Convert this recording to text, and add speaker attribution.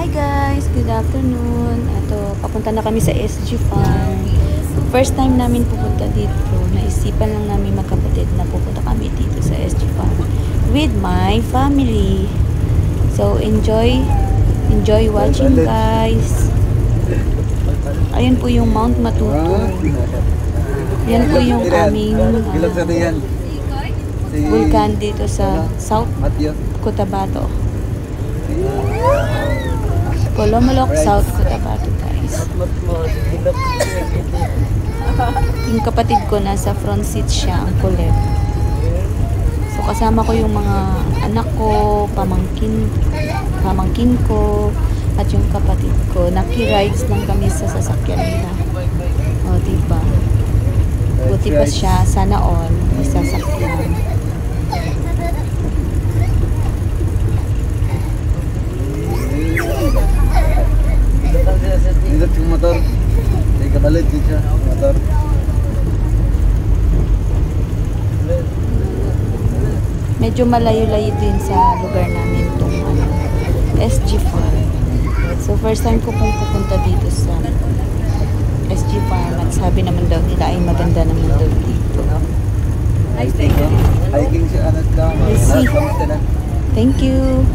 Speaker 1: Hi guys! Good afternoon. Ito, papunta na kami sa SG Farm. First time namin pupunta dito. Naisipan lang namin magkapatid na pupunta kami dito sa SG Farm with my family. So, enjoy watching guys. Ayun po yung Mount Matuto. Yan po yung aming vulkan dito sa South Cotabato. Colomolok, South Cotabato guys. Yung kapatid ko nasa front seat siya, ang kulit. So kasama ko yung mga anak ko, pamangkin ko, at yung kapatid ko. Naki-rides lang kami sa sasakyan nila. O, diba? Buti pa siya, sana all, may sasakyan.
Speaker 2: Ikot yung motor. Hindi ka balit dito siya. Motor.
Speaker 1: Medyo malayo-layo din sa lugar namin itong SG Farm. So first time ko pong pupunta dito sa SG Farm at sabi naman daw nila ay maganda naman daw dito.
Speaker 2: Hiking siya anak ka.
Speaker 1: We'll see. Thank you.